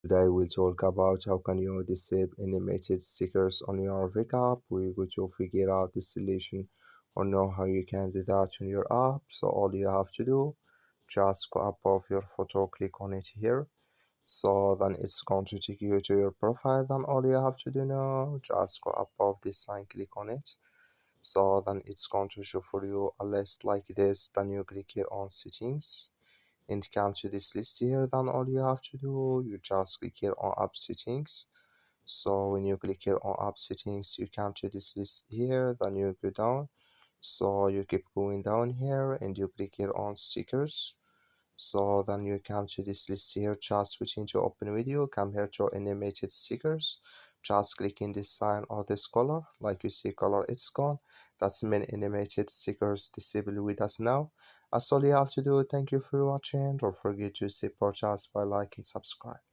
Today we'll talk about how can you disable animated stickers on your Wake We're going to figure out the solution or know how you can do that on your app. So all you have to do, just go above your photo, click on it here. So then it's going to take you to your profile. Then all you have to do now, just go above this sign, click on it. So then it's going to show for you a list like this. Then you click here on settings and come to this list here. Then all you have to do, you just click here on app settings. So when you click here on app settings, you come to this list here. Then you go down. So you keep going down here and you click here on stickers. So then you come to this list here, just switching to open video, come here to animated stickers, just click in this sign or this color, like you see color it's gone. That's mean animated stickers disabled with us now. That's all you have to do. Thank you for watching. Don't forget to support us by liking, subscribe.